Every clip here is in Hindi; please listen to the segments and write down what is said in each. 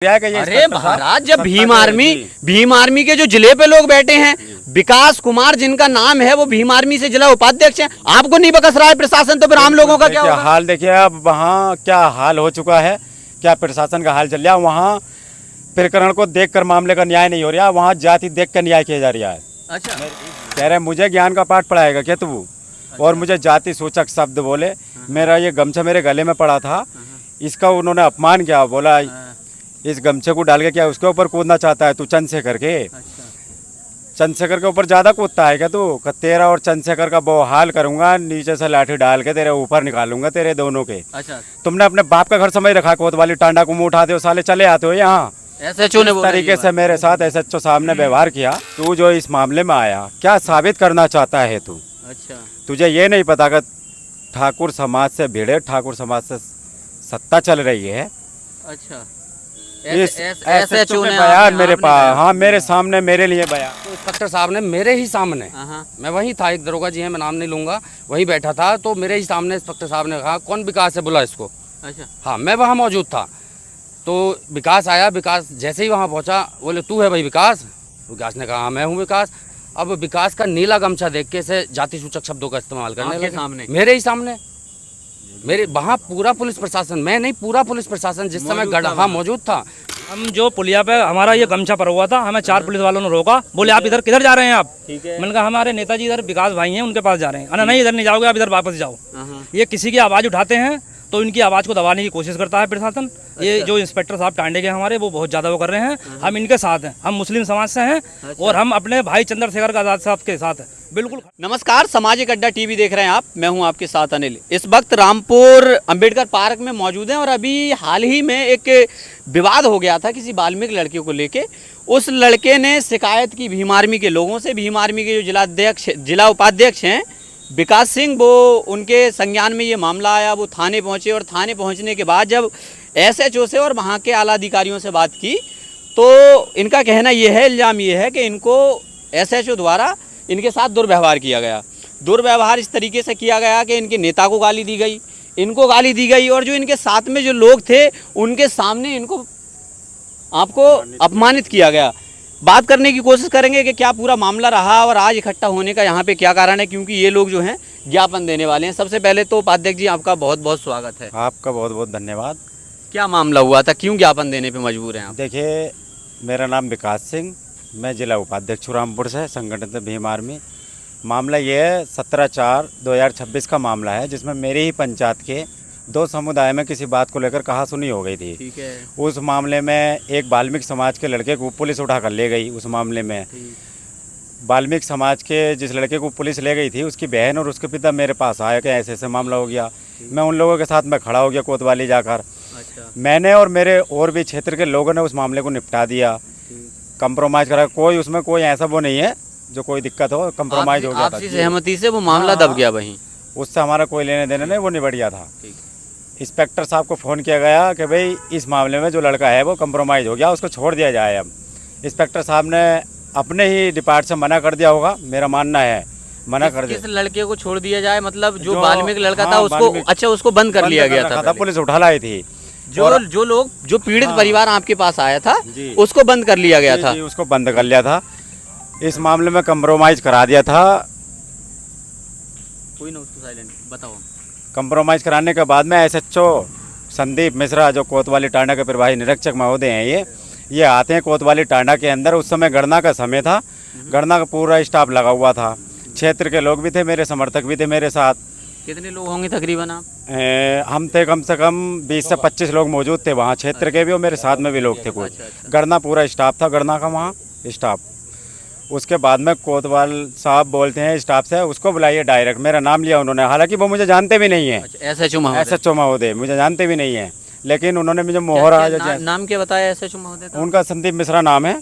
अरे महाराज, जब भीम आर्मी के जो जिले पे लोग बैठे हैं, विकास कुमार जिनका नाम है, वो भीम आर्मी से जिला उपाध्यक्ष हैं, आपको नहीं बकस रहा है प्रशासन, तो फिर आम लोगों का क्या होगा? हाल देखिए, अब वहाँ क्या हाल हो चुका है, क्या प्रशासन का हाल चल रहा है। वहाँ प्रकरण को देखकर मामले का न्याय नहीं हो रहा, वहाँ जाति देख कर न्याय किया जा रहा है। अच्छा, कह रहे मुझे ज्ञान का पाठ पढ़ाएगा क्या तू? और मुझे जाति सूचक शब्द बोले। मेरा ये गमछा मेरे गले में पड़ा था, इसका उन्होंने अपमान किया, बोला इस गमछे को डाल के क्या उसके ऊपर कूदना चाहता है तू चंद्रशेखर के? चंद्रशेखर के ऊपर ज्यादा कूदता है क्या तू? तेरा और चंद्रशेखर का वो हाल करूंगा, नीचे से लाठी डाल के तेरे ऊपर निकालूंगा तेरे दोनों के। अच्छा, तुमने अपने बाप का घर समझ रखा? कोतवाली टांडा को मुंह उठाते हो साले, चले आते हो यहाँ। एसएचओ ने तरीके से मेरे साथ एसएचओ साहब ने व्यवहार किया। तू जो इस मामले में आया, क्या साबित करना चाहता है तू? अच्छा, तुझे ये नहीं पता कि ठाकुर समाज से भिड़े, ठाकुर समाज से सत्ता चल रही है? अच्छा, एसएचओ ने बयान मेरे पास, हाँ मेरे सामने, मेरे लिए बयान। तो इंस्पेक्टर साहब ने मेरे ही सामने, मैं वहीं था, एक दरोगा जी हैं, मैं नाम नहीं लूंगा, वहीं बैठा था, तो मेरे ही सामने इंस्पेक्टर साहब ने कहा कौन विकास है, बुला इसको। अच्छा, हाँ, मैं वहाँ मौजूद था, तो विकास आया। विकास जैसे ही वहाँ पहुँचा, बोले तू है भाई विकास? विकास ने कहा हाँ मैं हूँ विकास। अब विकास का नीला गमछा देख के से जाति सूचक शब्दों का इस्तेमाल करने लगे सामने, मेरे ही सामने। मेरे वहाँ पूरा पुलिस प्रशासन, मैं नहीं पूरा पुलिस प्रशासन जिस समय गढ़ा मौजूद था। हम जो पुलिया पे हमारा ये गमछा पर हुआ था, हमें 4 पुलिस वालों ने रोका, बोले आप इधर किधर जा रहे हैं आप? मैंने कहा हमारे नेताजी इधर विकास भाई हैं, उनके पास जा रहे हैं। अरे नहीं, इधर नहीं जाओगे, आप इधर वापस जाओ। ये किसी की आवाज़ उठाते हैं तो इनकी आवाज़ को दबाने की कोशिश करता है प्रशासन। ये जो इंस्पेक्टर साहब टांडे के हमारे, वो बहुत ज़्यादा वो कर रहे हैं। हम इनके साथ हैं, हम मुस्लिम समाज से हैं और हम अपने भाई चंद्रशेखर आज़ाद साहब के साथ हैं, बिल्कुल। नमस्कार, सामाजिक अड्डा टीवी देख रहे हैं आप, मैं हूं आपके साथ अनिल। इस वक्त रामपुर अंबेडकर पार्क में मौजूद हैं और अभी हाल ही में एक विवाद हो गया था किसी बाल्मीकि लड़के को लेके। उस लड़के ने शिकायत की भीम आर्मी के लोगों से। भीम आर्मी के जो जिला उपाध्यक्ष हैं विकास सिंह, वो उनके संज्ञान में ये मामला आया, वो थाने पहुँचे और थाने पहुँचने के बाद जब एसएचओ से और वहाँ के आला अधिकारियों से बात की तो इनका कहना ये है, इल्ज़ाम ये है कि इनको एसएचओ द्वारा इनके साथ दुर्व्यवहार किया गया। दुर्व्यवहार इस तरीके से किया गया कि इनके नेता को गाली दी गई, इनको गाली दी गई, और जो इनके साथ में जो लोग थे उनके सामने इनको आपको अपमानित किया गया। बात करने की कोशिश करेंगे कि क्या पूरा मामला रहा और आज इकट्ठा होने का यहाँ पे क्या कारण है, क्योंकि ये लोग जो हैं ज्ञापन देने वाले हैं। सबसे पहले तो उपाध्यक्ष जी, आपका बहुत बहुत स्वागत है। आपका बहुत बहुत धन्यवाद। क्या मामला हुआ था, क्यों ज्ञापन देने पे मजबूर हैं आप? देखिए, मेरा नाम विकास सिंह, मैं जिला उपाध्यक्ष रामपुर से, संगठन भीम आर्मी। मामला ये है 17/4/2026 का मामला है, जिसमें मेरी ही पंचायत के 2 समुदाय में किसी बात को लेकर कहासुनी हो गई थी। ठीक है। उस मामले में एक वाल्मीकि समाज के लड़के को पुलिस उठा कर ले गई। उस मामले में वाल्मीकि समाज के जिस लड़के को पुलिस ले गई थी, उसकी बहन और उसके पिता मेरे पास आए कि ऐसे ऐसे मामला हो गया। मैं उन लोगों के साथ में खड़ा हो गया कोतवाली जाकर। अच्छा। मैंने और मेरे और भी क्षेत्र के लोगों ने उस मामले को निपटा दिया, कंप्रोमाइज़ करा। कोई उसमें कोई ऐसा वो नहीं है जो कोई दिक्कत हो, कंप्रोमाइज़ हो गया था। आपसी सहमति से वो मामला दब गया वहीं, उससे हमारा कोई लेने देने नहीं, वो निबट गया था। इंस्पेक्टर साहब को फ़ोन किया गया कि भाई इस मामले में जो लड़का है वो कंप्रोमाइज़ हो गया, उसको छोड़ दिया जाए। अब इंस्पेक्टर साहब ने अपने ही डिपार्ट से मना कर दिया होगा, मेरा मानना है, मना कर दिया। किस लड़के को छोड़ दिया जाए, मतलब जो वाल्मीकि लड़का था उसको? अच्छा, उसको बंद कर लिया गया था, पुलिस उठा लाई थी। जो पीड़ित परिवार आपके पास आया था उसको बंद कर लिया गया था? उसको बंद कर लिया था। इस मामले में कंप्रोमाइज़ करा दिया था। कोई ना, उसको साइलेंट बताओ। कंप्रोमाइज़ कराने के बाद में एसएचओ संदीप मिश्रा, जो कोतवाली टांडा के प्रभारी निरीक्षक महोदय हैं, ये आते हैं कोतवाली टांडा के अंदर। उस समय गणना का समय था, गणना का पूरा स्टाफ लगा हुआ था, क्षेत्र के लोग भी थे, मेरे समर्थक भी थे मेरे साथ। कितने लोग होंगे तकरीबन आप? हम थे कम से कम 20 से 25 लोग मौजूद थे वहाँ, क्षेत्र के भी और मेरे साथ में भी लोग थे कुछ। गणना पूरा स्टाफ था, गणना का वहाँ स्टाफ। उसके बाद में कोतवाल साहब बोलते हैं स्टाफ से, उसको बुलाइए डायरेक्ट। मेरा नाम लिया उन्होंने, हालांकि वो मुझे जानते भी नहीं है। एसएचओ महोदय मुझे जानते भी नहीं है, लेकिन उन्होंने मुझे मोहरा नाम क्या बताया एसएचओ महोदय? उनका संदीप मिश्रा नाम है।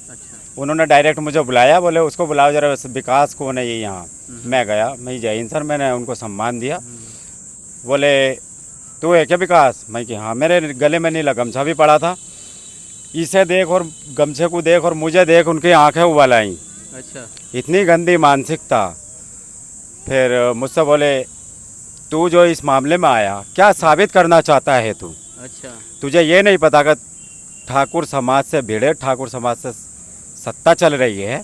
उन्होंने डायरेक्ट मुझे बुलाया, बोले उसको बुलाओ जरा, विकास को नहीं है यहाँ। मैं गया, मैं जय हिंद सर, मैंने उनको सम्मान दिया। बोले तू है क्या विकास? मैं कि हाँ। मेरे गले में नीला गमछा भी पड़ा था। इसे देख और गमछे को देख और मुझे देख, उनकी आंखें उबाल आई। अच्छा। इतनी गंदी मानसिकता। फिर मुझसे बोले तू जो इस मामले में आया, क्या साबित करना चाहता है तू? अच्छा। तुझे ये नहीं पता कि ठाकुर समाज से भिड़े, ठाकुर समाज से सत्ता चल रही है।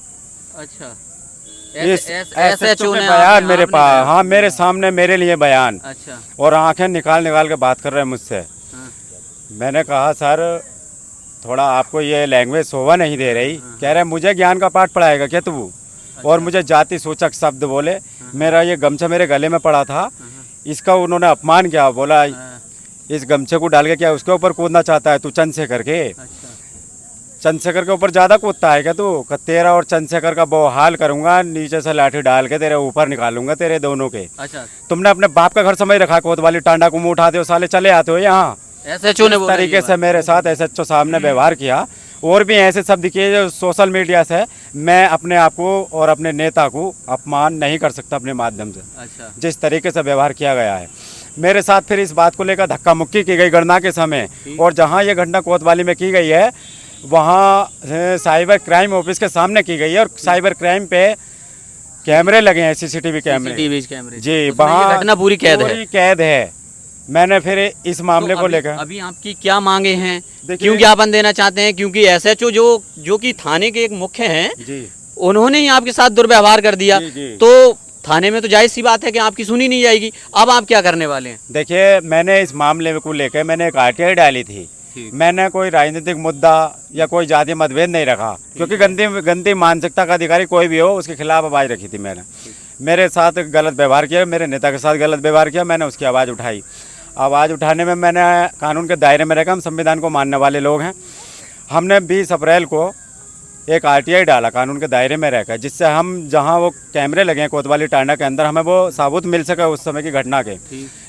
अच्छा, इस SHO ने ने बयान मेरे आपने पास, बयान हाँ मेरे सामने मेरे लिए बयान, अच्छा, और आंखें निकाल निकाल के बात कर रहे हैं मुझसे। हाँ, मैंने कहा सर थोड़ा आपको ये लैंग्वेज शोभा नहीं दे रही। कह रहे मुझे ज्ञान का पाठ पढ़ाएगा क्या तू, और मुझे जाति सूचक शब्द बोले। मेरा ये गमछा मेरे गले में पड़ा था, इसका उन्होंने अपमान किया, बोला हाँ, इस गमछे को डाल के क्या उसके ऊपर कूदना चाहता है तू चंद्रशेखर के, अच्छा, चंद्रशेखर के ऊपर ज़्यादा कूदता है क्या तू, तेरा और चंद्रशेखर का वो हाल करूंगा, नीचे से लाठी डाल के तेरे ऊपर निकालूंगा तेरे दोनों के। अच्छा, तुमने अपने बाप का घर समझ रखा, कोतवाली टांडा को मुँह उठाते हो साले, चले आते हो यहाँ। SHO ने इस बोला तरीके ये से मेरे साथ SHO साहब ने व्यवहार किया, और भी ऐसे शब्द किए जो सोशल मीडिया से मैं अपने आप को और अपने नेता को अपमान नहीं कर सकता अपने माध्यम से। बात। अच्छा, जिस तरीके से व्यवहार किया गया है मेरे साथ, फिर इस बात को लेकर धक्का मुक्की की गई गणना के समय, और जहाँ ये घटना कोतवाली में की गई है वहाँ साइबर क्राइम ऑफिस के सामने की गई है, और साइबर क्राइम पे कैमरे लगे हैं, CCTV कैमरे CCTV कैमरे, जी, उसमें ये वहाँ घटना पूरी कैद है। पूरी कैद है। मैंने फिर इस मामले तो को अभी- लेकर अभी आपकी क्या मांगे हैं, देखिए- क्यों ज्ञापन देना चाहते हैं, क्योंकि SHO जो कि थाने के एक मुख्य हैं, जी उन्होंने ही आपके साथ दुर्व्यवहार कर दिया, जी, जी। तो थाने में तो जायज सी बात है कि आपकी सुनी नहीं जाएगी। अब आप क्या करने वाले हैं? देखिए, मैंने इस मामले को लेकर मैंने एक RTI डाली थी। मैंने कोई राजनीतिक मुद्दा या कोई जाति मतभेद नहीं रखा, क्योंकि गंदी मानसिकता का अधिकारी कोई भी हो उसके खिलाफ आवाज़ रखी थी मैंने। मेरे साथ गलत व्यवहार किया, मेरे नेता के साथ गलत व्यवहार किया, मैंने उसकी आवाज़ उठाई। आवाज़ उठाने में मैंने कानून के दायरे में रहकर, हम संविधान को मानने वाले लोग हैं, हमने 20 अप्रैल को एक RTI डाला कानून के दायरे में रहकर, जिससे हम जहां वो कैमरे लगे हैं कोतवाली टांडा के अंदर, हमें वो साबूत मिल सके उस समय की घटना के।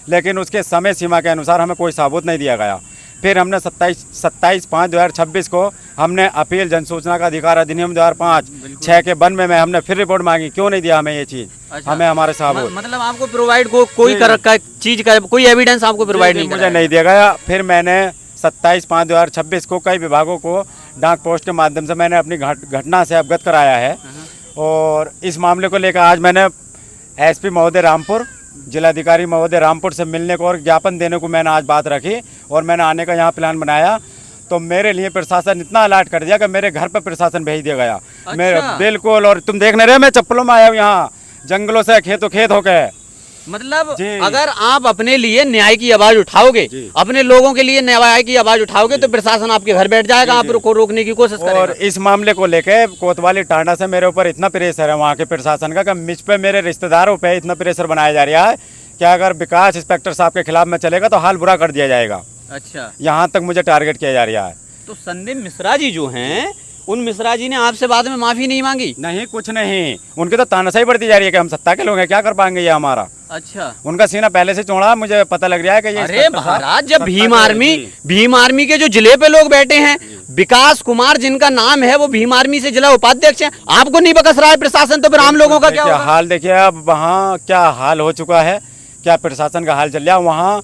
लेकिन उसके समय सीमा के अनुसार हमें कोई साबूत नहीं दिया गया। फिर हमने 27/5/2026 को हमने अपील जनसूचना का अधिकार अधिनियम 2005 6 के बन में हमने फिर रिपोर्ट मांगी, क्यों नहीं दिया हमें ये चीज़। अच्छा। हमें हमारे साबूत मतलब आपको प्रोवाइड कोई चीज का कोई एविडेंस आपको प्रोवाइड नहीं मुझे नहीं दिया गया। फिर मैंने 27/5/2026 को कई विभागों को डाक पोस्ट के माध्यम से मैंने अपनी घटना से अवगत कराया है, और इस मामले को लेकर आज मैंने SP महोदय रामपुर, जिलाधिकारी महोदय रामपुर से मिलने को और ज्ञापन देने को मैंने आज बात रखी, और मैंने आने का यहाँ प्लान बनाया। तो मेरे लिए प्रशासन इतना अलर्ट कर दिया कि मेरे घर पर प्रशासन भेज दिया गया। अच्छा। मेरे बिल्कुल, और तुम देख नहीं रहे मैं चप्पलों में आया हूँ यहाँ, जंगलों से खेतों खेत होकर। मतलब जी। अगर आप अपने लिए न्याय की आवाज उठाओगे, जी। अपने लोगों के लिए न्याय की आवाज उठाओगे, तो प्रशासन आपके घर बैठ जाएगा, आपको रोकने की कोशिश और करेगा। इस मामले को लेके कोतवाली टांडा से मेरे ऊपर इतना प्रेशर है वहाँ के प्रशासन का, कि मुझ पे मेरे रिश्तेदारों पे इतना प्रेशर बनाया जा रहा है कि अगर विकास इंस्पेक्टर साहब के खिलाफ में चलेगा तो हाल बुरा कर दिया जाएगा। अच्छा, यहाँ तक मुझे टारगेट किया जा रहा है। तो संदीप मिश्रा जी जो हैं, उन मिश्रा जी ने आपसे बाद में माफी नहीं मांगी? नहीं, कुछ नहीं, उनकी तो तानाशाही बढ़ती जा रही है कि हम सत्ता के लोग हैं, क्या कर पाएंगे ये हमारा। अच्छा, उनका सीना पहले से चौड़ा, मुझे पता लग रहा है कि ये अरे इंस्पेक्टर साहब महाराज, जब सत्ता भीम आर्मी के जो जिले पे लोग बैठे हैं, विकास कुमार जिनका नाम है, वो भीम आर्मी से जिला उपाध्यक्ष हैं, आपको नहीं बकस रहा है प्रशासन, तो फिर आम लोगों का क्या देखिए, होगा? हाल देखिए अब वहाँ क्या हाल हो चुका है, क्या प्रशासन का हाल चल रहा है। वहाँ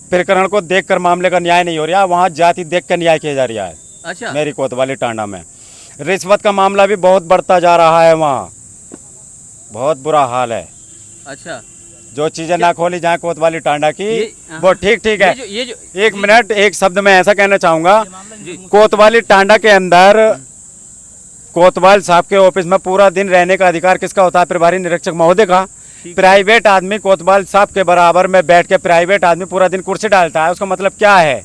प्रकरण को देखकर मामले का न्याय नहीं हो रहा, वहाँ जाति देख कर न्याय किया जा रहा है। अच्छा, मेरी कोतवाली टांडा में रिश्वत का मामला भी बहुत बढ़ता जा रहा है, वहाँ बहुत बुरा हाल है। अच्छा, जो चीजें ना खोली जाए कोतवाली टांडा की, वो ठीक है। ये जो एक मिनट, एक शब्द में ऐसा कहना चाहूंगा, कोतवाली टांडा के अंदर कोतवाल साहब के ऑफिस में पूरा दिन रहने का अधिकार किसका होता है? प्रभारी निरीक्षक महोदय का। प्राइवेट आदमी कोतवाल साहब के बराबर में बैठ के प्राइवेट आदमी पूरा दिन कुर्सी डालता है, उसका मतलब क्या है?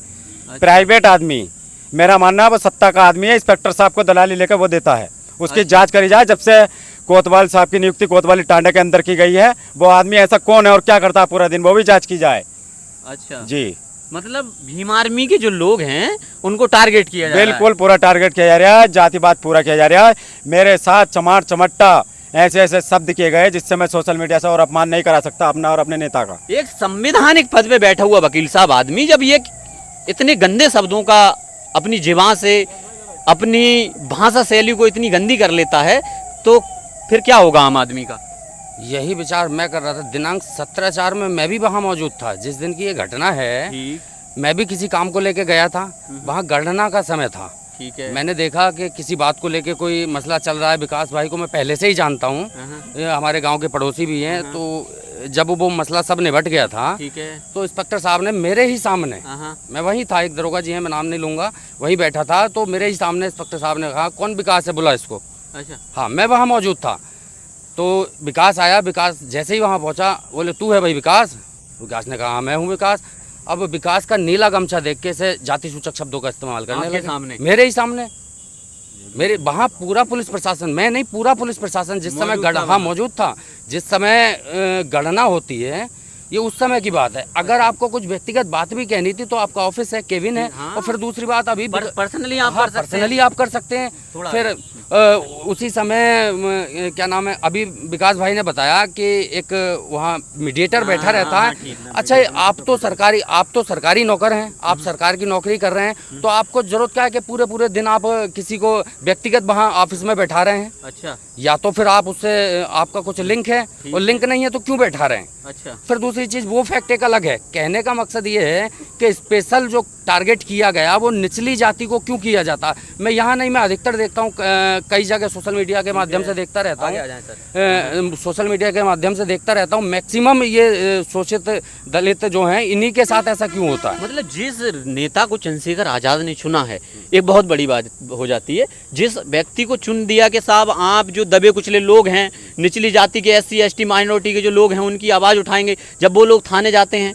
प्राइवेट आदमी, मेरा मानना है वो सत्ता का आदमी है, इंस्पेक्टर साहब को दलाली लेकर वो देता है। उसकी जांच करी जाए, जब से कोतवाल साहब की नियुक्ति कोतवाली टांडा के अंदर की गई है, वो आदमी ऐसा कौन है और क्या करता है पूरा दिन, वो भी जांच की जाए। अच्छा जी, मतलब भीम आर्मी के जो लोग हैं उनको टारगेट किया जा रहा है। बिल्कुल पूरा टारगेट किया जा रहा है, जातिवाद पूरा किया जा रहा है। मेरे साथ चमार चमट्टा ऐसे ऐसे शब्द किए गए जिससे मैं सोशल मीडिया से और अपमान नहीं करा सकता अपना और अपने नेता का। एक संवैधानिक पद पे बैठा हुआ वकील साहब आदमी जब ये इतने गंदे शब्दों का अपनी जुबान से, अपनी भाषा शैली को इतनी गंदी कर लेता है, तो फिर क्या होगा आम आदमी का? यही विचार मैं कर रहा था। दिनांक 17/4 में मैं भी वहाँ मौजूद था जिस दिन की ये घटना है। मैं भी किसी काम को लेके गया था, वहाँ गणना का समय था। ठीक है। मैंने देखा कि किसी बात को लेके कोई मसला चल रहा है। विकास भाई को मैं पहले से ही जानता हूँ, ये हमारे गांव के पड़ोसी भी हैं। तो जब वो मसला सब निपट गया था, ठीक है। तो इंस्पेक्टर साहब ने मेरे ही सामने, हाँ, मैं वहीं था, एक दरोगा जी हैं, मैं नाम नहीं लूँगा, वहीं बैठा था, तो मेरे ही सामने इंस्पेक्टर साहब ने कहा कौन विकास है, बोला इसको। अच्छा। हाँ, मैं वहाँ मौजूद था। तो विकास आया, विकास जैसे ही वहाँ पहुँचा, बोले तू है भाई विकास? विकास ने कहा हाँ मैं हूँ विकास। अब विकास का नीला गमछा देख के से जाति सूचक शब्दों का इस्तेमाल करने आपके लगे सामने? मेरे ही सामने। मेरे वहाँ पूरा पुलिस प्रशासन, मैं नहीं, पूरा पुलिस प्रशासन जिस समय मौजूद था, जिस समय गणना होती है, ये उस समय की बात है। अगर आपको कुछ व्यक्तिगत बात भी कहनी थी तो आपका ऑफिस है, केबिन है। हाँ। और फिर दूसरी बात, अभी पर्सनली आप हाँ, कर सकते हैं। पर्सनली आप कर सकते हैं। फिर उसी समय क्या नाम है, अभी विकास भाई ने बताया कि एक वहाँ मीडिएटर बैठा रहता है। अच्छा, आप तो सरकारी नौकर हैं, आप सरकार की नौकरी कर रहे हैं, तो आपको जरूरत क्या है कि पूरे पूरे दिन आप किसी को व्यक्तिगत वहाँ ऑफिस में बैठा रहे हैं? अच्छा। या तो फिर आप उससे आपका कुछ लिंक है, और लिंक नहीं है तो क्यों बैठा रहे हैं? अच्छा। फिर दूसरी चीज़, वो फैक्ट एक अलग है। कहने का मकसद ये है कि स्पेशल जो टारगेट किया गया वो निचली जाति को क्यों किया जाता। मैं यहाँ नहीं, मैं अधिकतर देखता हूँ, कई जगह सोशल मीडिया के माध्यम से देखता रहता हूँ, सोशल मीडिया के माध्यम से देखता रहता हूँ, मैक्सिमम ये शोषित दलित जो हैं, इन्हीं के साथ ऐसा क्यों होता है? मतलब जिस नेता को चंद्रशेखर आजाद ने चुना है, एक बहुत बड़ी बात हो जाती है, जिस व्यक्ति को चुन दिया कि साहब आप जो दबे कुचले लोग हैं, निचली जाति के, SC ST माइनॉरिटी के जो लोग हैं, उनकी आवाज़ उठाएंगे, जब वो लोग थाने जाते हैं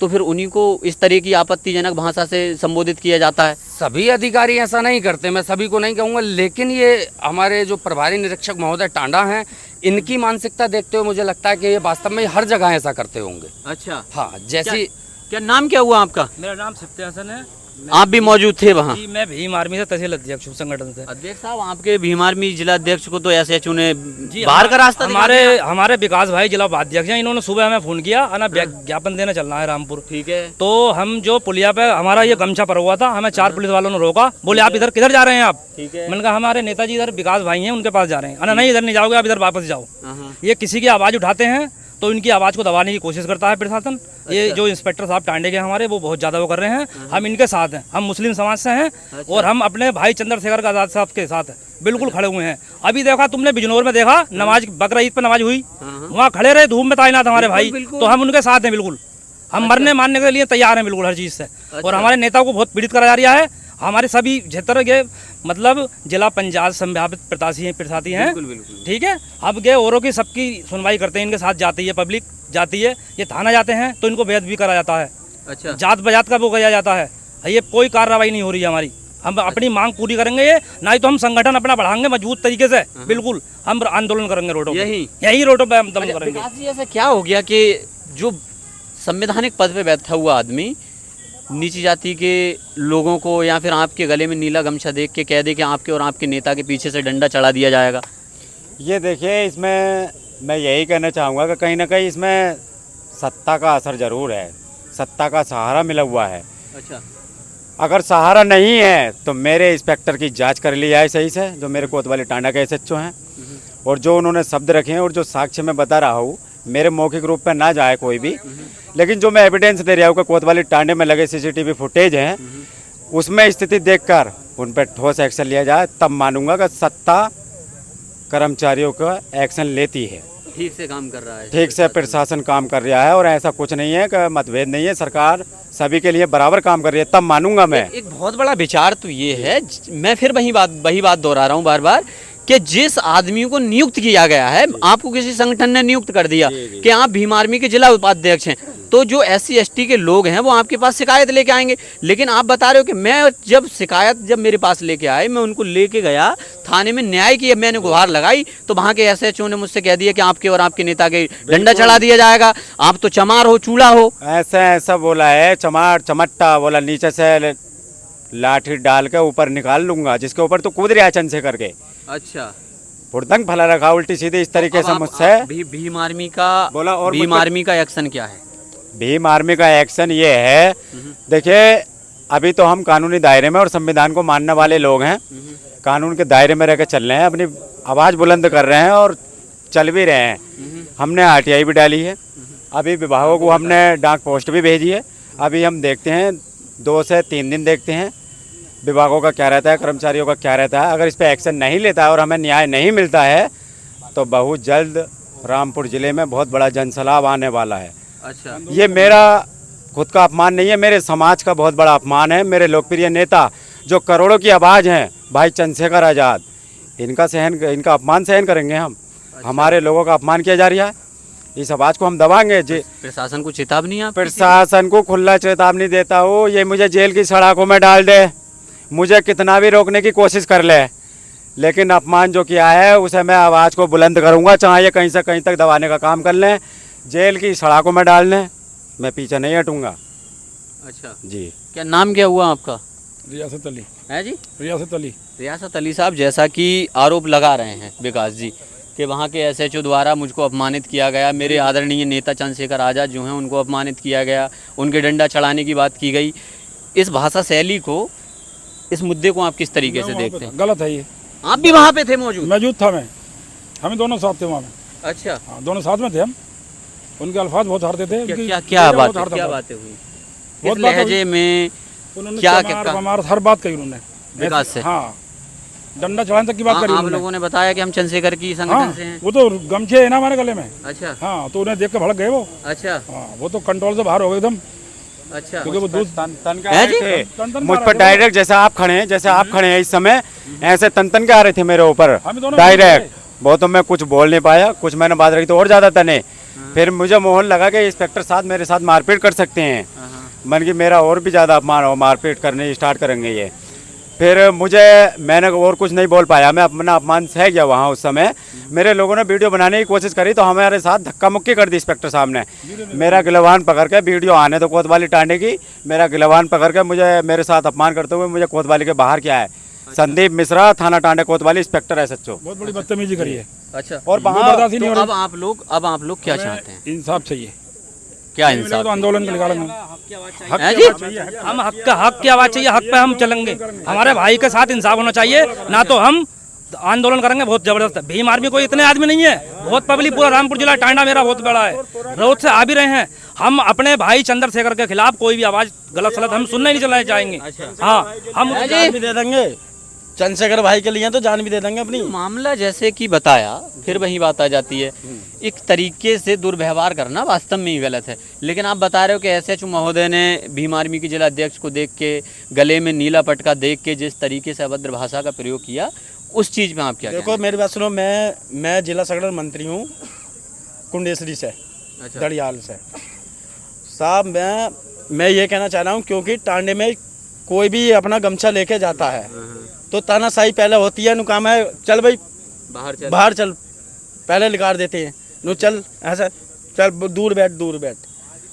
तो फिर उन्हीं को इस तरह की आपत्तिजनक भाषा से संबोधित किया जाता है। सभी अधिकारी ऐसा नहीं करते, मैं सभी को नहीं कहूँगा, लेकिन ये हमारे जो प्रभारी निरीक्षक महोदय टांडा हैं, इनकी मानसिकता देखते हुए मुझे लगता है कि ये वास्तव में हर जगह ऐसा करते होंगे। अच्छा। हाँ, जैसी क्या नाम क्या हुआ आपका? मेरा नाम सिफ्ते हसन है। आप भी मौजूद थे वहाँ? जी, मैं भीम आर्मी से तहसील अध्यक्ष हूँ, संगठन से। अध्यक्ष साहब, आपके भीम आर्मी जिला अध्यक्ष को तो SHO ने जी, बाहर का रास्ता हमारे विकास भाई जिला उपाध्यक्ष हैं, इन्होंने सुबह हमें फोन किया, ज्ञापन देने चलना है रामपुर। ठीक है। तो हम जो पुलिया पे हमारा ये गमछा पड़ा हुआ था, हमें 4 पुलिस वालों ने रोका, बोले आप इधर किधर जा रहे हैं आप? ठीक है। मैंने कहा हमारे नेताजी इधर विकास भाई हैं, उनके पास जा रहे हैं। नहीं, इधर नहीं जाओगे, आप इधर वापस जाओ। ये किसी की आवाज़ उठाते हैं तो इनकी आवाज़ को दबाने की कोशिश करता है प्रशासन। ये जो इंस्पेक्टर साहब टांडे के हमारे, वो बहुत ज़्यादा वो कर रहे हैं। हम इनके साथ हैं, हम मुस्लिम समाज से हैं। और हम अपने भाई चंद्रशेखर आजाद साहब के साथ बिल्कुल खड़े हुए हैं। अभी देखा तुमने बिजनौर में देखा, नमाज बकरा ईद पर नमाज हुई, वहाँ खड़े रहे धूम में तैनात हमारे भाई, तो हम उनके साथ हैं बिल्कुल। हम मरने मारने के लिए तैयार हैं बिल्कुल हर चीज़ से। और हमारे नेता को बहुत पीड़ित करा जा रहा है। हमारे सभी क्षेत्र के मतलब जिला पंचायत संभावित प्रत्याशी हैं, ठीक है। अब के औरों की सबकी सुनवाई करते हैं, इनके साथ जाती है, पब्लिक जाती है, ये थाना जाते हैं तो इनको बेइज्जत भी करा जाता है। अच्छा। जात बजात का वो किया जाता है, ये कोई कार्रवाई नहीं हो रही है हमारी। हम अपनी मांग पूरी करेंगे, ये नहीं तो हम संगठन अपना बढ़ाएंगे मजबूत तरीके से। बिल्कुल हम आंदोलन करेंगे रोडों पे, यही रोडों पे हम दमन करेंगे। ऐसा क्या हो गया कि जो संवैधानिक पद पे बैठा हुआ आदमी नीची जाति के लोगों को या फिर आपके गले में नीला गमछा देख के कह दे कि आपके और आपके नेता के पीछे से डंडा चढ़ा दिया जाएगा? ये देखिए, इसमें मैं यही कहना चाहूँगा कि कहीं ना कहीं इसमें सत्ता का असर ज़रूर है, सत्ता का सहारा मिला हुआ है। अच्छा। अगर सहारा नहीं है तो मेरे इंस्पेक्टर की जांच कर ली जाए सही से, जो मेरे कोतवाली टांडा के SHO हैं, और जो उन्होंने शब्द रखे हैं और जो साक्ष्य में बता रहा हूँ, मेरे मौखिक रूप पे ना जाए कोई भी, लेकिन जो मैं एविडेंस दे रहा हूँ कि कोतवाली टांडे में लगे CCTV फुटेज हैं, उसमें स्थिति देखकर उन पर ठोस एक्शन लिया जाए, तब मानूंगा कि सत्ता कर्मचारियों का एक्शन लेती है, ठीक से काम कर रहा है, ठीक से प्रशासन काम कर रहा है। और ऐसा कुछ नहीं है कि मतभेद नहीं है, सरकार सभी के लिए बराबर काम कर रही है, तब मानूंगा मैं। एक बहुत बड़ा विचार तो ये है, मैं फिर वही बात दोहरा रहा हूँ बार बार, कि जिस आदमी को नियुक्त किया गया है, आपको किसी संगठन ने नियुक्त कर दिया कि आप भीम आर्मी के जिला उपाध्यक्ष हैं, तो जो SC ST के लोग हैं वो आपके पास शिकायत लेके आएंगे। लेकिन आप बता रहे हो कि मैं जब मेरे पास लेके आए, मैं उनको लेके गया थाने में, न्याय की मैंने गुहार लगाई, तो वहाँ के SHO ने मुझसे कह दिया कि आपके और आपके नेता के डंडा चढ़ा दिया जाएगा, आप तो चमार हो, चूल्हा हो। ऐसा बोला है, चमार चमट्टा बोला, नीचे से लाठी डाल के ऊपर निकाल लूंगा, जिसके ऊपर तो कूद रहा चंद से करके। अच्छा। फुर्दंग फैला रखा उल्टी सीधी इस तरीके से मुझसे। भीम आर्मी का बोला, और भीम आर्मी का एक्शन क्या है? भीम आर्मी का एक्शन ये है, देखिए अभी तो हम कानूनी दायरे में और संविधान को मानने वाले लोग हैं, कानून के दायरे में रहकर चल रहे हैं, अपनी आवाज़ बुलंद कर रहे हैं और चल भी रहे हैं। हमने RTI भी डाली है, अभी विभागों को हमने डाक पोस्ट भी भेजी है। अभी हम देखते हैं 2 से 3 दिन देखते हैं विभागों का क्या रहता है, कर्मचारियों का क्या रहता है। अगर इस पर एक्शन नहीं लेता है और हमें न्याय नहीं मिलता है तो बहुत जल्द रामपुर ज़िले में बहुत बड़ा जनसैलाब आने वाला है। अच्छा, ये मेरा खुद का अपमान नहीं है, मेरे समाज का बहुत बड़ा अपमान है। मेरे लोकप्रिय नेता जो करोड़ों की आवाज़ हैं, भाई चंद्रशेखर आज़ाद, इनका अपमान सहन करेंगे हम? हमारे लोगों का अपमान किया जा रहा है, इस आवाज़ को हम दबाएंगे जी। प्रशासन को चेतावनी आप? प्रशासन को खुला चेतावनी देता हूँ, ये मुझे जेल की सड़कों में डाल दे, मुझे कितना भी रोकने की कोशिश कर ले, लेकिन अपमान जो किया है उसे मैं आवाज़ को बुलंद करूँगा, चाहे ये कहीं से कहीं तक दबाने का काम कर लें, जेल की सड़कों में डाल लें, मैं पीछे नहीं हटूँगा। अच्छा जी, क्या नाम क्या हुआ आपका? रियासत अली। है जी, रियासत अली। रियासत अली साहब, जैसा कि आरोप लगा रहे हैं विकास जी कि वहाँ के एसएचओ द्वारा मुझको अपमानित किया गया, मेरे आदरणीय नेता चंद्रशेखर आज़ाद जो हैं उनको अपमानित किया गया, उनके डंडा चढ़ाने की बात की गई। इस भाषा शैली को, इस मुद्दे को आप किस तरीके से देखते हैं? गलत है ये। आप भी वहाँ पे थे मौजूद? मौजूद था मैं, हम दोनों साथ थे वहाँ में। अच्छा, हाँ, दोनों साथ में थे हम। उनके अल्फाज बहुत हारते थे। क्या उनकी क्या क्या बहुत बातें हारता क्या था। बातें हुई? बहुत किस बातें हुई। लहजे में? उन्होंने क्या चमार क्या- वमार हर बात कही उन्होंने विकास से? हाँ, डंडा चढ़ाने तक की बात करी आप उन्होंने। लोगों ने बताया कि हम चंद्रशेखर की संगठन हाँ, से हैं। वो तो गमछे है ना हमारे गले में। अच्छा हाँ, तो उन्हें देख के भड़क गए वो। अच्छा हाँ, वो तो कंट्रोल से बाहर हो गए एकदम, अच्छा। क्योंकि वो दूध तन के है आ जी? रहे थे तन मुझ मारा पर था। डायरेक्ट, जैसे आप खड़े हैं, जैसे आप खड़े हैं इस समय, ऐसे तन के आ रहे थे मेरे ऊपर हम दोनों डायरेक्ट। वो तो मैं कुछ बोल नहीं पाया, कुछ मैंने बात रखी तो और ज़्यादा तने। फिर मुझे मोहन लगा कि इंस्पेक्टर साहब मेरे साथ मारपीट कर सकते हैं, मन की मेरा और भी ज़्यादा अपमान हो, मारपीट करने स्टार्ट करेंगे ये। फिर मैंने और कुछ नहीं बोल पाया, मैं अपना अपमान सह गया वहाँ उस समय। मेरे लोगों ने वीडियो बनाने की कोशिश करी तो हमारे साथ धक्का मुक्की कर दी इंस्पेक्टर साहब ने। मेरा गिलवान पकड़ के, वीडियो आने तो कोतवाली टांडे की, मेरा गिलवान पकड़ के मुझे मेरे साथ अपमान करते हुए मुझे कोतवाली के बाहर किया है। संदीप मिश्रा, थाना टांडे कोतवाली, इंस्पेक्टर एसएचओ। बहुत बड़ी बदतमीजी करी है। अच्छा, और वो वहाँ बर्दाश्त ही नहीं हो तो रही। अब आप लोग क्या चाहते हैं? इंसाफ चाहिए। क्या नहीं मिलेगा इंसाफ? तो आंदोलन के निकालेंगे। है जी? हम हक की आवाज़ चाहिए, हक पे हम चलेंगे। हमारे भाई के साथ इंसाफ होना चाहिए, ना तो हम आंदोलन करेंगे बहुत जबरदस्त। भीम आर्मी कोई इतने आदमी नहीं है, बहुत पब्लिक, पूरा रामपुर जिला टांडा मेरा बहुत बड़ा है, रोज से आ भी रहे हैं। हम अपने भाई चंद्रशेखर के खिलाफ कोई भी आवाज़ गलत सलत हम सुनने नहीं चलाने चाहेंगे। हाँ, हम जान भी दे देंगे, चंद्रशेखर भाई के लिए तो जान भी दे देंगे अपनी। मामला जैसे कि बताया, फिर वही बात आ जाती है, एक तरीके से दुर्व्यवहार करना वास्तव में ही गलत है। लेकिन आप बता रहे हो कि एसएचओ महोदय ने भीम आर्मी के जिला अध्यक्ष को देख के, गले में नीला पटका देख के जिस तरीके से अभद्र भाषा का प्रयोग किया, उस चीज़ में आप क्या देखो मेरी बात सुनो, मैं जिला संगठन मंत्री हूँ कुंडेसरी से, अच्छा। दड़ियाल से। साहब मैं ये कहना चाह रहा हूँ, क्योंकि टांडे में कोई भी अपना गमछा लेके जाता है तो तानाशाही पहले होती है। नु काम है, चल भाई बाहर चल, पहले लिखा देते हैं, नु चल ऐसा, चल दूर बैठ।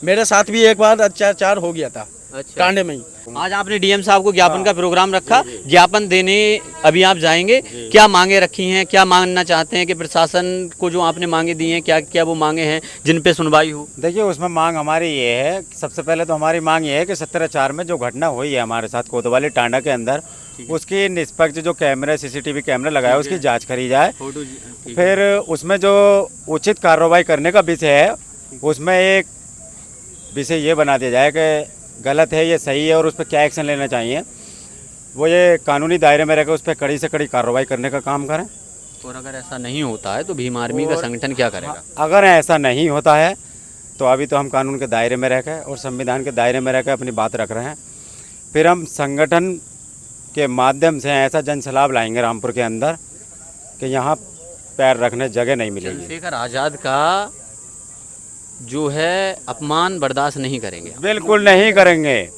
मेरे साथ भी एक बार अत्याचार हो गया था अच्छा। टांडे में ही। आज आपने डीएम साहब को ज्ञापन का प्रोग्राम रखा, ज्ञापन देने अभी आप जाएंगे, क्या मांगे रखी हैं, क्या मांगना चाहते हैं कि प्रशासन को जो आपने मांगे दी हैं, क्या क्या वो मांगे हैं जिन पे सुनवाई हो? देखिए, उसमें मांग हमारी ये है, सबसे पहले तो हमारी मांग ये है कि 17/4 में जो घटना हुई है हमारे साथ कोतवाली टांडा के अंदर, उसकी निष्पक्ष जो कैमरे, सीसीटीवी कैमरा लगाया, उसकी जांच करी जाए। फिर उसमें जो उचित कार्रवाई करने का विषय है, उसमें एक विषय ये बना दिया जाए कि गलत है, ये सही है और उस पर क्या एक्शन लेना चाहिए, वो ये कानूनी दायरे में रहकर उस पर कड़ी से कड़ी कार्रवाई करने का काम करें। और अगर ऐसा नहीं होता है तो भीम आर्मी का संगठन क्या करेगा? अगर ऐसा नहीं होता है तो अभी तो हम कानून के दायरे में रहकर और संविधान के दायरे में रहकर अपनी बात रख रहे हैं। फिर हम संगठन के माध्यम से ऐसा जनसैलाब लाएंगे रामपुर के अंदर कि यहाँ पैर रखने जगह नहीं मिलेगी। चंद्रशेखर आज़ाद का जो है अपमान बर्दाश्त नहीं करेंगे? बिल्कुल नहीं करेंगे।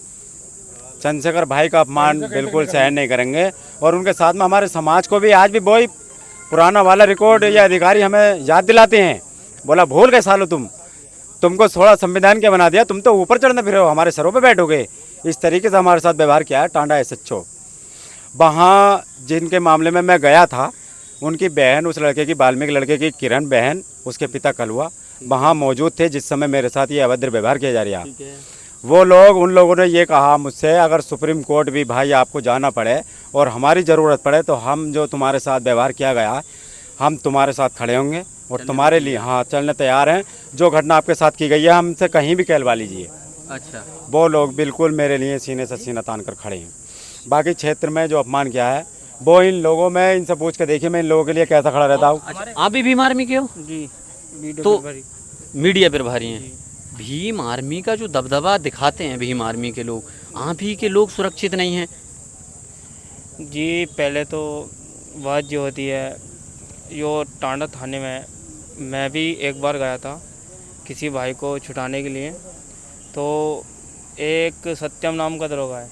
चंद्रशेखर भाई का अपमान बिल्कुल सहन नहीं करेंगे। और उनके साथ में हमारे समाज को भी आज भी वही पुराना वाला रिकॉर्ड या अधिकारी हमें याद दिलाते हैं, बोला भूल गए सालो तुमको थोड़ा संविधान क्या बना दिया, तुम तो ऊपर चढ़ने फिर हमारे सरों पे बैठोगे। इस तरीके से हमारे साथ व्यवहार किया है टांडा एसएचओ। वहाँ जिनके मामले में मैं गया था, उनकी बहन, उस लड़के की, वाल्मीकि लड़के की किरण बहन, उसके पिता कलवा वहाँ मौजूद थे जिस समय मेरे साथ ये अभद्र व्यवहार किया जा रहा है। वो लोग, उन लोगों ने ये कहा मुझसे, अगर सुप्रीम कोर्ट भी भाई आपको जाना पड़े और हमारी ज़रूरत पड़े तो हम जो तुम्हारे साथ व्यवहार किया गया, हम तुम्हारे साथ खड़े होंगे और तुम्हारे लिए हाँ चलने तैयार हैं। जो घटना आपके साथ की गई है, हमसे कहीं भी कहलवा लीजिए। अच्छा। वो लोग बिल्कुल मेरे लिए सीने से सीना तान कर खड़े हैं। बाकी क्षेत्र में जो अपमान किया है वो इन लोगों में, इनसे पूछ के देखिए मैं इन लोगों के लिए कैसा खड़ा रहता हूँ। अच्छा, आप भी भीम आर्मी के हो? जी। तो मीडिया पर भारी हैं। भीम आर्मी का जो दबदबा दिखाते हैं भीम आर्मी के लोग, आप ही के लोग सुरक्षित नहीं हैं। जी पहले तो बात जो होती है, यो टांडा थाने में मैं भी एक बार गया था किसी भाई को छुटाने के लिए। तो एक सत्यम नाम का दरोगा है।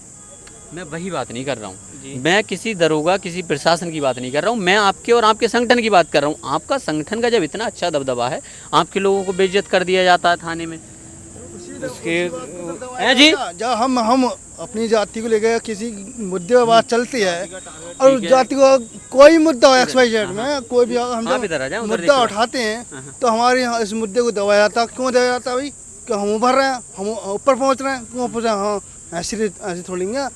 मैं वही बात नहीं कर रहा हूँ, जी मैं किसी दरोगा किसी प्रशासन की बात नहीं कर रहा हूँ, मैं आपके और आपके संगठन की बात कर रहा हूँ। आपका संगठन का जब इतना अच्छा दबदबा है, आपके लोगों को बेइज्जत कर दिया जाता है थाने में, उसके है जी। जब हम अपनी जाति को लेकर किसी मुद्दे पर बात चलती है और जाति को कोई मुद्दा हो XYZ में कोई भी हम आप इधर आ जाओ, जब उधर मुद्दा देखो। उठाते हैं तो हमारे यहाँ इस मुद्दे को दबाया जाता है। क्यों दबाया जाता है भाई? कि हम उभर रहे हैं, हम ऊपर पहुँच रहे हैं, क्यों पहुँचे? हाँ ऐसी थोड़ी है।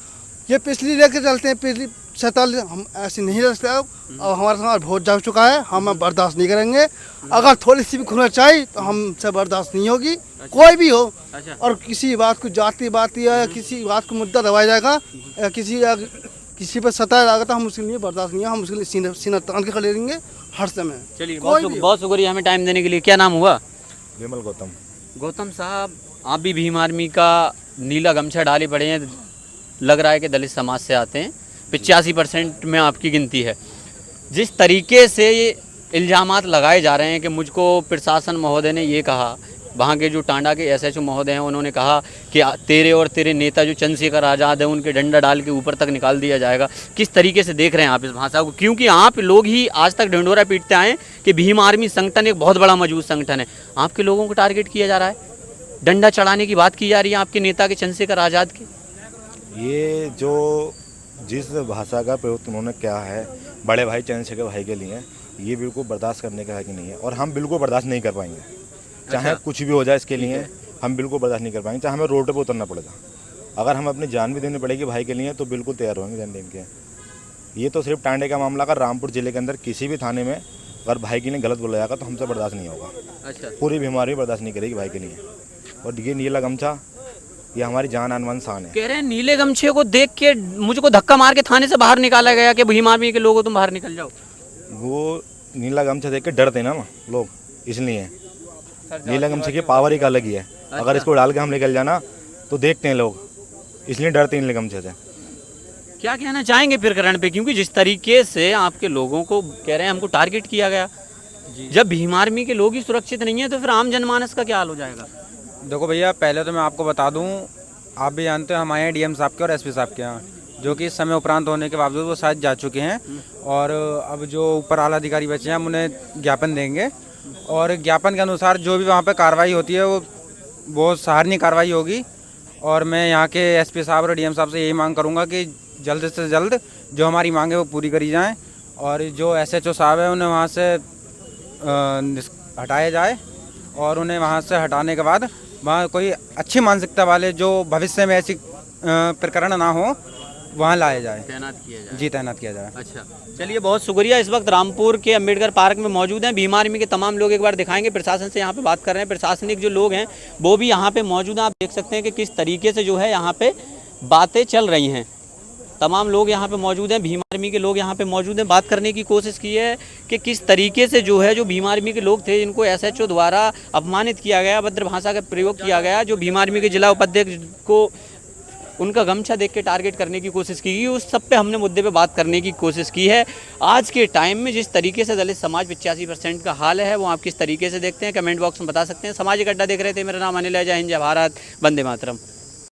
ये पिछली लेके चलते हैं, पिछली 47 हम ऐसे नहीं रखते। अब हमारे साथ बहुत जा चुका है, हम बर्दाश्त नहीं करेंगे। अगर थोड़ी सी भी खुलना चाहिए तो हमसे बर्दाश्त नहीं होगी, कोई भी हो। अच्छा। और किसी बात को जाति बात या किसी बात को मुद्दा दबाया जाएगा या किसी पर सताया जाएगा तो हम उसके लिए बर्दाश्त नहीं है। हम उसके लिए सीना तान के खड़े रहेंगे हर समय। चलिए, कोई भी हो। बहुत शुक्रिया हमें टाइम देने के लिए। क्या नाम हुआ? विमल गौतम। गौतम साहब, आप भी भीम आर्मी का नीला गमछा डाले पड़े हैं, लग रहा है कि दलित समाज से आते हैं। 85% में आपकी गिनती है। जिस तरीके से ये इल्ज़ामात लगाए जा रहे हैं कि मुझको प्रशासन महोदय ने ये कहा, वहाँ के जो टांडा के SHO महोदय हैं उन्होंने कहा कि तेरे और तेरे नेता जो चंद्रशेखर आज़ाद हैं उनके डंडा डाल के ऊपर तक निकाल दिया जाएगा। किस तरीके से देख रहे हैं आप इस भाषा को? क्योंकि आप लोग ही आज तक ढिंढोरा पीटते आए कि भीम आर्मी संगठन एक बहुत बड़ा मजबूत संगठन है। आपके लोगों को टारगेट किया जा रहा है, डंडा चढ़ाने की बात की जा रही है आपके नेता के चंद्रशेखर आज़ाद के। ये जो जिस भाषा का प्रयोग उन्होंने किया है बड़े भाई चंद्रशेखर भाई के लिए, ये बिल्कुल बर्दाश्त करने का है कि नहीं है। और हम बिल्कुल बर्दाश्त नहीं कर पाएंगे, चाहे कुछ भी हो जाए इसके लिए हम बिल्कुल बर्दाश्त नहीं कर पाएंगे। चाहे हमें रोड पे उतरना पड़ेगा, अगर हम अपनी जान भी देनी पड़ेगी भाई के लिए तो बिल्कुल तैयार होंगे जान देने के। ये तो सिर्फ टांडे का मामला, अगर रामपुर जिले के अंदर किसी भी थाने में अगर भाई के लिए गलत बोला जाएगा तो हमसे बर्दाश्त नहीं होगा। अच्छा। पूरी बीमारी बर्दाश्त नहीं करेगी भाई के लिए। और ये नीला गमछा ये हमारी जान अनवन शान है। कह रहे हैं नीले गमछे को देख के मुझको धक्का मार के थाने से बाहर निकाला गया कि भीम आर्मी के लोगों तुम बाहर निकल जाओ। वो नीला गमछा देख के डरते ना लोग, इसलिए नीला गमछे की पावर एक अलग ही है। अगर इसको डाल के हम निकल जाना तो देखते हैं लोग, इसलिए डरते हैं नीले गमछे से। क्या कहना चाहेंगे प्रकरण पे? क्योंकि जिस तरीके से आपके लोगों को कह रहे हैं हमको टारगेट किया गया, जब भीम आर्मी के लोग ही सुरक्षित नहीं है तो फिर आम जनमानस का क्या हाल हो जाएगा? देखो भैया, पहले तो मैं आपको बता दूं, आप भी जानते हो हमारे यहाँ DM साहब के और SP साहब के यहाँ, जो कि इस समय उपरांत होने के बावजूद वो शायद जा चुके हैं। और अब जो ऊपर आला अधिकारी बचे हैं हम उन्हें ज्ञापन देंगे और ज्ञापन के अनुसार जो भी वहाँ पे कार्रवाई होती है वो सराहनीय कार्रवाई होगी। और मैं यहाँ के SP साहब और DM साहब से यही मांग करूँगा कि जल्द से जल्द जो हमारी मांग है वो पूरी करी जाएँ और जो SHO साहब है उन्हें वहाँ से हटाया जाए और उन्हें वहाँ से हटाने के बाद वहाँ कोई अच्छी मानसिकता वाले जो भविष्य में ऐसी प्रकरण ना हो वहाँ लाया जाए, तैनात किया जाए। जी तैनात किया जाए। अच्छा, चलिए बहुत शुक्रिया। इस वक्त रामपुर के अंबेडकर पार्क में मौजूद हैं भीम आर्मी के तमाम लोग। एक बार दिखाएंगे, प्रशासन से यहाँ पे बात कर रहे हैं। प्रशासनिक जो लोग हैं वो भी यहाँ पे मौजूद हैं। आप देख सकते हैं कि किस तरीके से जो है यहाँ पे बातें चल रही हैं। तमाम लोग यहाँ पे मौजूद हैं, भीम आर्मी के लोग यहाँ पे मौजूद हैं। बात करने की कोशिश की है कि किस तरीके से जो है जो भीम आर्मी के लोग थे जिनको SHO द्वारा अपमानित किया गया, अभद्र भाषा का प्रयोग किया गया, जो भीम आर्मी के जिला उपाध्यक्ष को उनका गमछा देख के टारगेट करने की कोशिश की गई, उस सब पे हमने मुद्दे पे बात करने की कोशिश की है। आज के टाइम में जिस तरीके से दलित समाज 85% का हाल है वो आप किस तरीके से देखते हैं कमेंट बॉक्स में बता सकते हैं। समाज एक अड्डा देख रहे थे, मेरा नाम अनिल है। जय हिंद, जय भारत, वंदे मातरम।